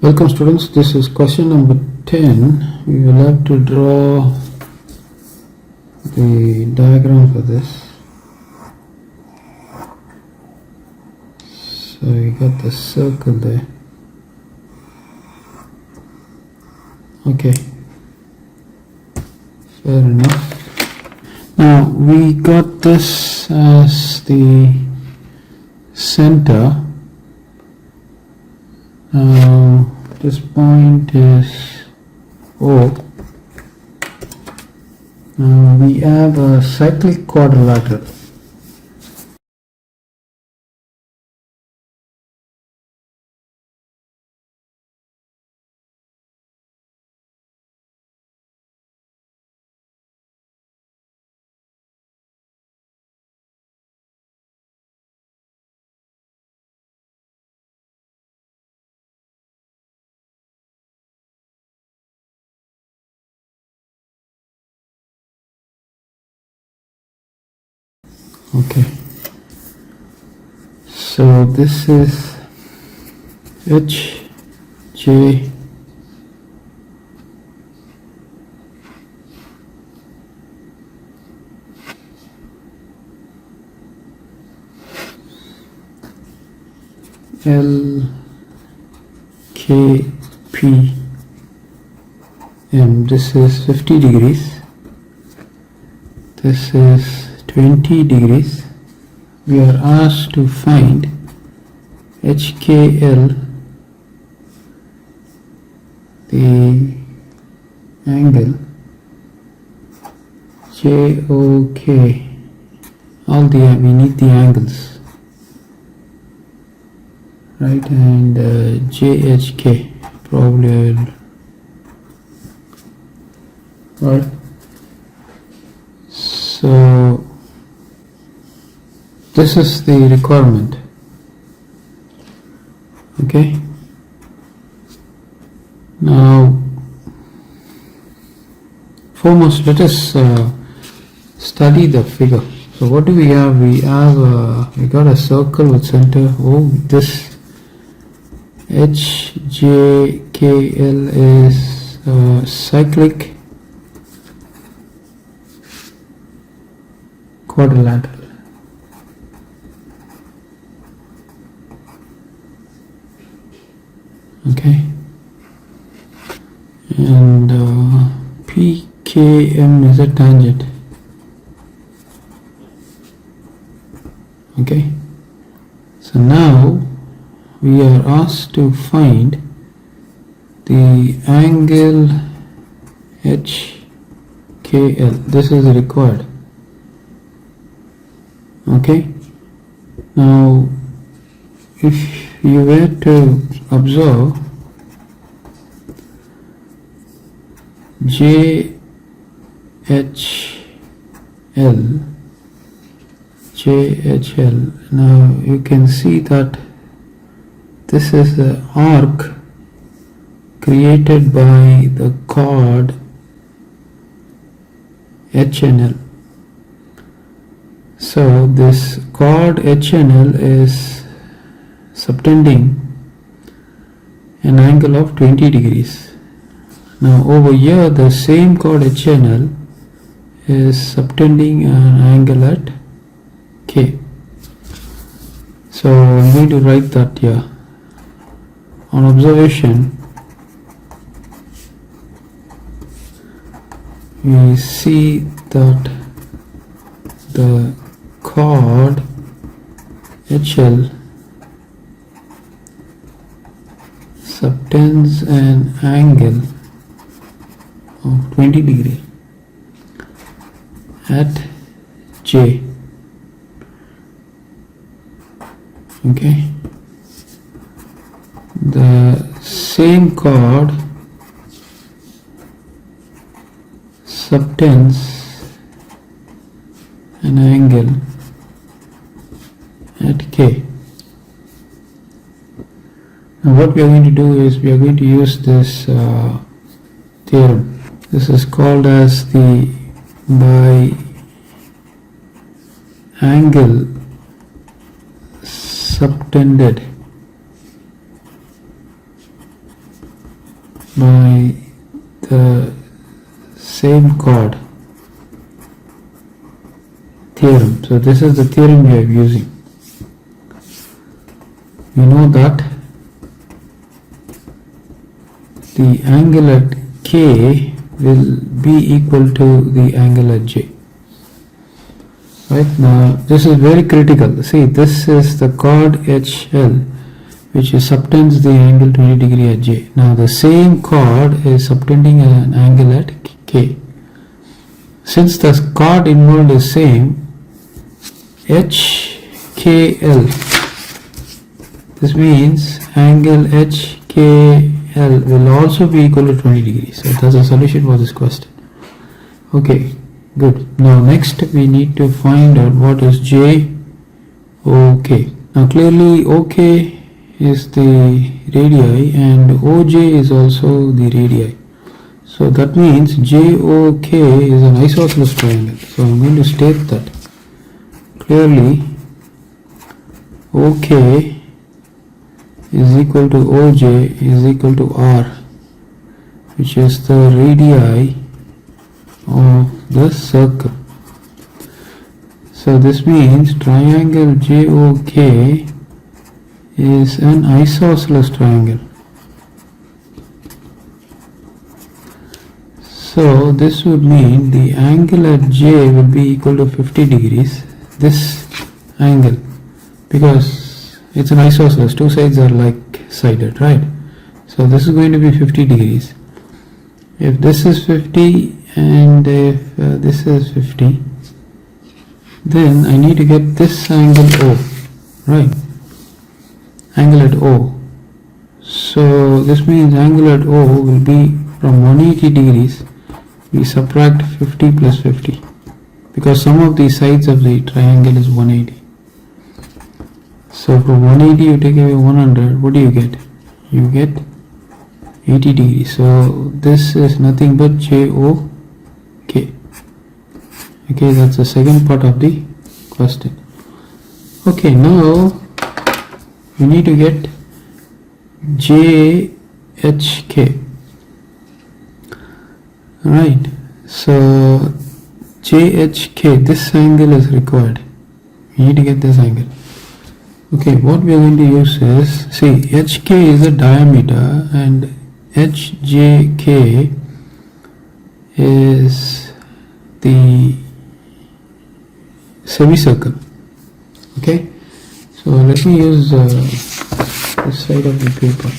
Welcome students, this is question number 10. We will have to draw the diagram for this. So we got the circle there. Okay, fair enough. Now we got this as the center. This point is O. We have a cyclic quadrilateral. Okay, so this is H, J, L, K, P, M. This is 50 degrees. This is 20 degrees. We are asked to find HKL, the angle, JOK, we need the angles, right, and JHK, probably, right. So this is the requirement. Okay, now foremost let us study the figure. So what do we have? We got a circle with center O. This HJKL is cyclic quadrilateral. Okay, and PKM is a tangent. Okay, so now we are asked to find the angle HKL. This is required. Okay, now if you were to observe JHL, now you can see that this is the arc created by the chord HNL. So this chord HNL is subtending an angle of 20 degrees. Now over here the same chord HNL is subtending an angle at K. So I'm going to write that here. On observation, we see that the chord HL subtends an angle of 20 degree at J. Okay, the same chord subtends an angle at K. Now what we are going to do is we are going to use this theorem. This is called as the biangle subtended by the same chord theorem. So this is the theorem we are using. We know that the angle at K will be equal to the angle at J. Right, now this is very critical. See, this is the chord HL which subtends the angle 20 degree at J. Now the same chord is subtending an angle at K. Since the chord involved is same, HKL, this means angle HKL will also be equal to 20 degrees. So that's a solution for this question. Okay, good. Now next we need to find out what is JOK. Now clearly OK is the radii and OJ is also the radii. So that means JOK is an isosceles triangle. So I'm going to state that clearly OK is equal to OJ is equal to R, which is the radii of the circle. So this means triangle JOK is an isosceles triangle. So this would mean the angle at J will be equal to 50 degrees, this angle, because it's an isosceles, two sides are like sided, right? So this is going to be 50 degrees. If this is 50 and if this is 50, then I need to get this angle O, right? Angle at O. So this means angle at O will be from 180 degrees. We subtract 50 plus 50 because sum of the sides of the triangle is 180. So from 180 you take away 100, what do you get? You get 80 degrees. So this is nothing but JOK. Okay, that's the second part of the question. Okay, now we need to get JHK. Right, so JHK, this angle is required. We need to get this angle. Okay, what we are going to use is, see, HK is the diameter and HJK is the semicircle. Okay, so let me use this side of the paper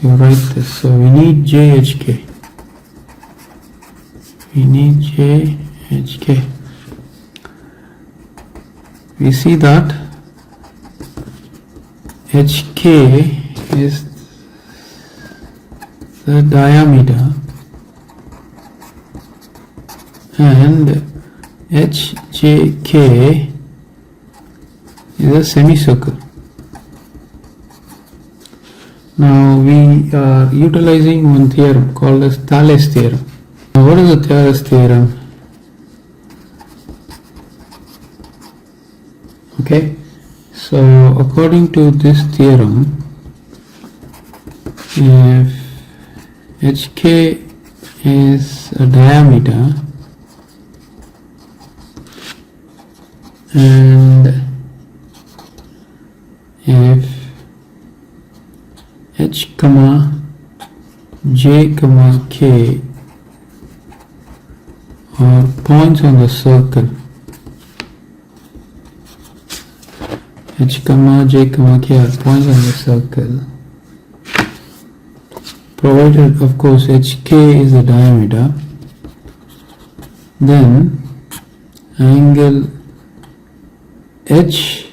to write this. So we need JHK. We need JHK. We see that HK is the diameter and HJK is a semicircle. Now we are utilizing one theorem called as Thales theorem. Now what is the Thales theorem? Okay, so according to this theorem, if HK is a diameter and if H comma J comma K are points on the circle, H comma J comma K are points on the circle, provided of course HK is the diameter, then angle HJK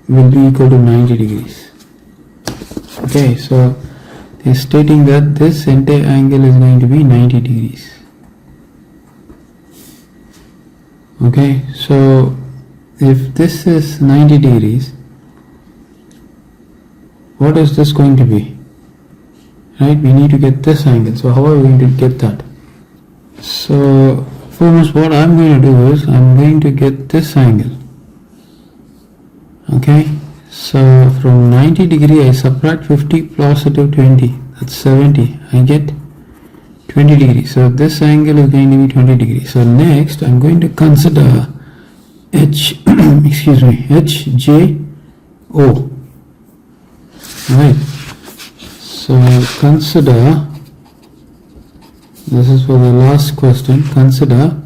will be equal to 90 degrees. Okay, so they are stating that this entire angle is going to be 90 degrees. Okay, so if this is 90 degrees, what is this going to be? Right, we need to get this angle. So how are we going to get that? So first what I'm going to do is I'm going to get this angle. Okay, So from 90 degree I subtract 50 positive 20, that's 70. I get 20 degrees. So this angle is going to be 20 degrees. So next I'm going to consider H excuse me, HJO. Right. So consider, this is for the last question, consider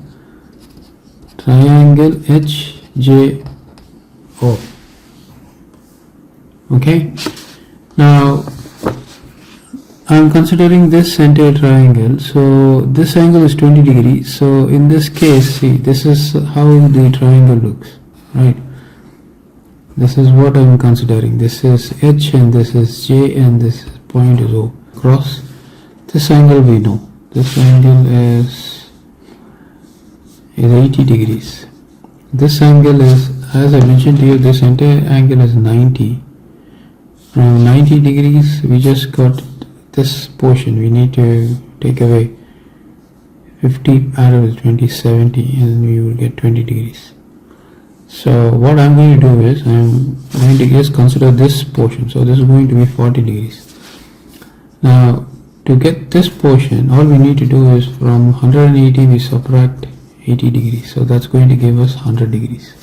triangle HJO. Okay. Now I'm considering this entire triangle. So this angle is 20 degrees. So in this case, see, this is how the triangle looks, right? This is what I'm considering. This is H and this is J and this point is O. Cross this angle we know. This angle is 80 degrees. This angle is, as I mentioned to you, this entire angle is 90. From 90 degrees we just got this portion. We need to take away 50 out of 20, 70, and we will get 20 degrees. So what I'm going to do is I'm going to just consider this portion. So this is going to be 40 degrees. Now to get this portion, all we need to do is from 180 we subtract 80 degrees. So that's going to give us 100 degrees.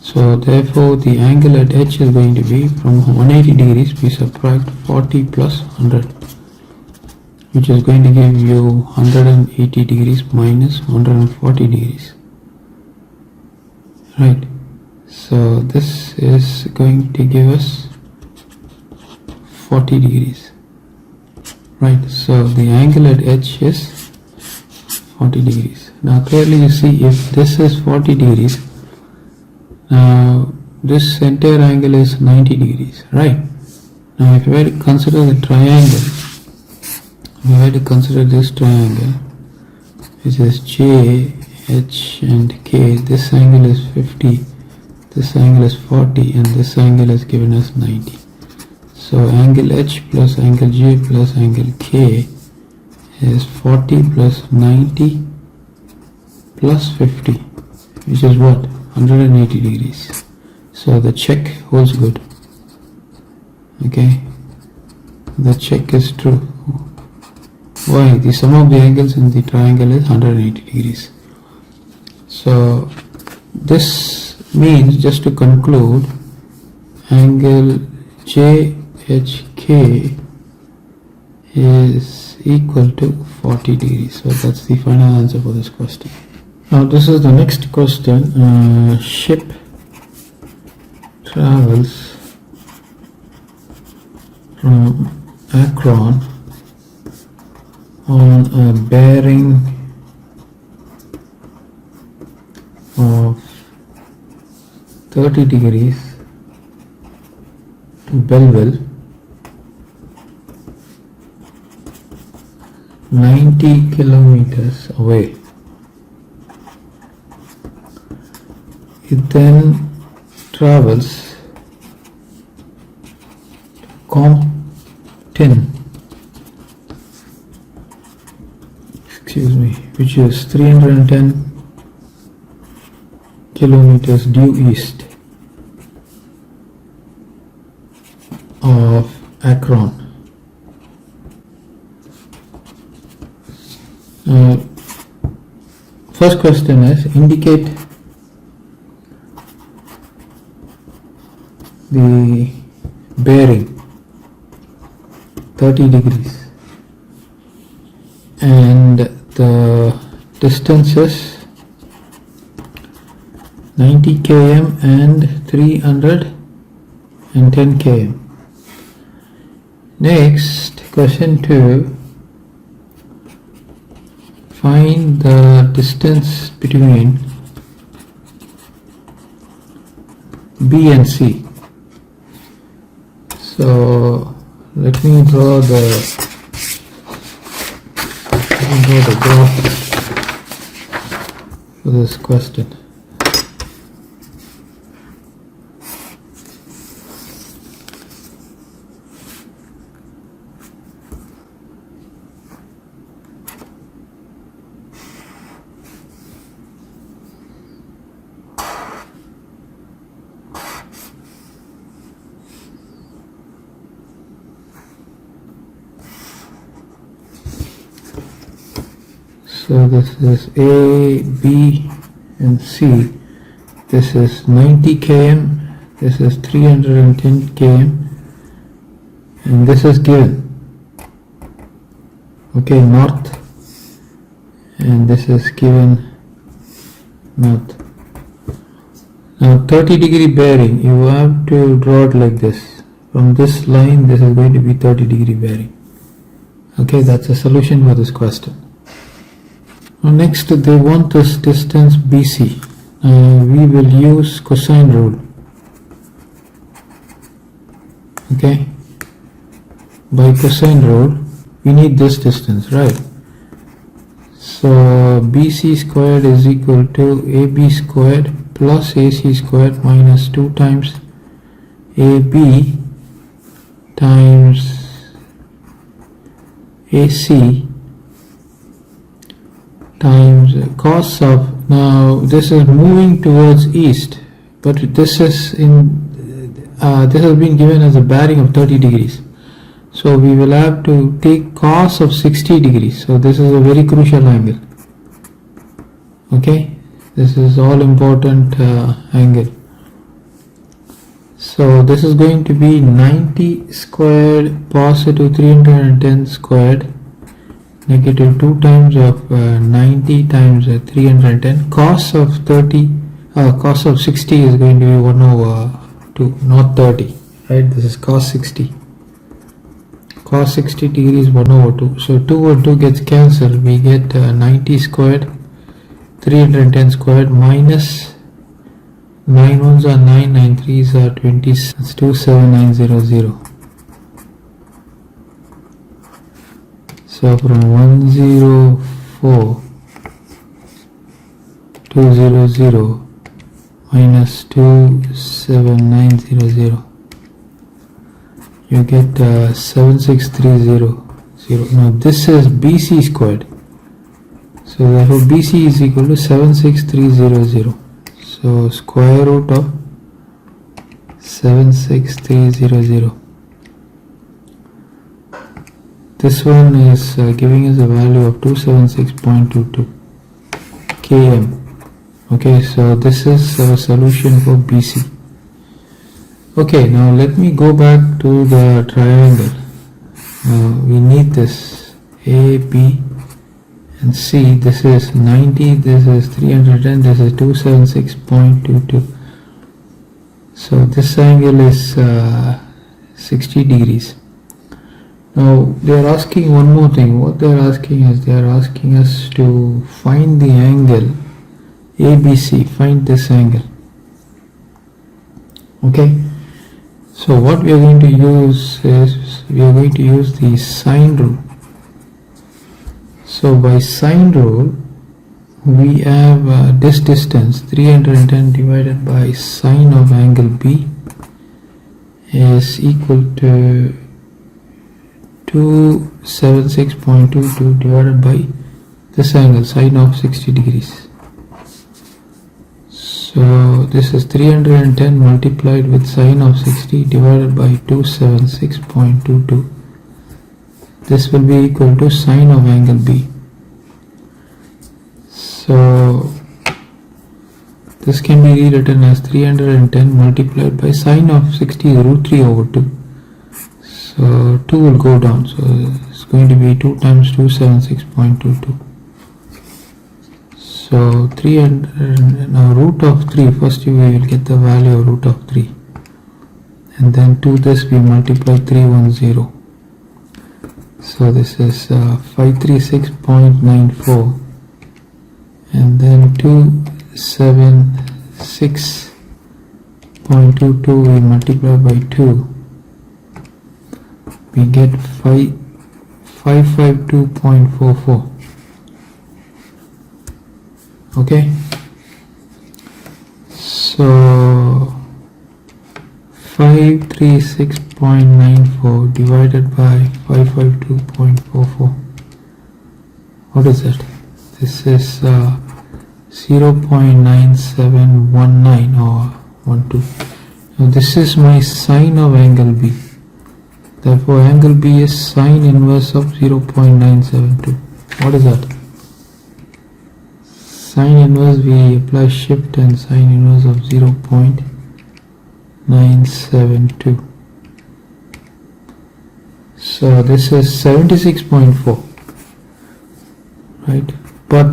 So therefore the angle at H is going to be from 180 degrees we subtract 40 plus 100, which is going to give you 180 degrees minus 140 degrees. Right. So this is going to give us 40 degrees. Right. So the angle at H is 40 degrees. Now clearly you see, if this is 40 degrees, now this entire angle is 90 degrees, right? Now if you were to consider the triangle, we were to consider this triangle, which is J, H and K. This angle is 50, this angle is 40, and this angle is given as 90. So angle H plus angle J plus angle K is 40 plus 90 plus 50, which is what? 180 degrees. So the check holds good. Okay, the check is true. Why? The sum of the angles in the triangle is 180 degrees. So this means, just to conclude, angle JHK is equal to 40 degrees. So that's the final answer for this question. Now this is the next question. Ship travels from Akron on a bearing of 30 degrees to Belleville, 90 kilometers away. It then travels to Compton, which is 310 kilometers due east of Akron. First question is, indicate the bearing 30 degrees and the distance is 90 km and 310 km. Next, question 2, find the distance between B and C. So let me draw the graph for this question. So this is A, B and C. This is 90 km, this is 310 km, and this is given. Okay, north, and this is given north. Now 30-degree bearing, you have to draw it like this. From this line, this is going to be 30-degree bearing. Okay, that's a solution for this question. Now next, they want this distance BC. We will use cosine rule. Okay, by cosine rule, we need this distance, right? So BC squared is equal to AB squared plus AC squared minus 2 times AB times AC times cos of, now this is moving towards east, but this is in this has been given as a bearing of 30 degrees. So we will have to take cos of 60 degrees. So this is a very crucial angle. Okay, this is all important angle. So this is going to be 90 squared positive 310 squared negative 2 times of 90 times 310. Cos of 60 is going to be 1 over 2, not 30, right? This is cos 60. Cos 60 degrees 1 over 2. So 2 over 2 gets cancelled. We get 90 squared 310 squared minus 9 ones are 9, 9 threes are 20. That's 27900. So from 104 200 minus 27900, you get 76300. Now this is BC squared. So therefore BC is equal to 76300. So square root of 76300. This one is giving us a value of 276.22 km. Okay, so this is a solution for BC. Okay, now let me go back to the triangle. We need this A, B and C. This is 90, this is 310, this is 276.22. So this angle is 60 degrees. Now they are asking one more thing. What they are asking is, they are asking us to find the angle ABC, find this angle. Okay, so what we are going to use is, we are going to use the sine rule. So by sine rule, we have this distance 310 divided by sine of angle B is equal to 276.22 divided by this angle sine of 60 degrees. So this is 310 multiplied with sine of 60 divided by 276.22. This will be equal to sine of angle B. So this can be rewritten as 310 multiplied by sine of 60 is root 3 over 2. So 2 will go down. So it's going to be 2 times 276.22. So 300, now root of 3, first we will get the value of root of 3. And then to this we multiply 310. So this is 536.94. And then 276.22 we multiply by 2. We get 552.44. Okay, so 536.94 divided by 552.44. What is that? This is 0.9719 or 12. Now this is my sine of angle B. Therefore angle B is sine inverse of 0.972. What is that? sine inverse, we apply shift and sine inverse of 0.972. So this is 76.4, right? But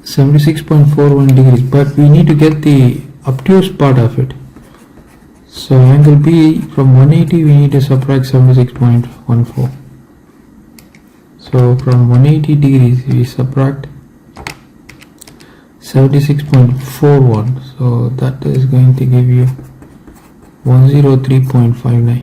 76.41 degrees, but we need to get the obtuse part of it. So angle B from 180 we need to subtract 76.14. So from 180 degrees we subtract 76.41, so that is going to give you 103.59.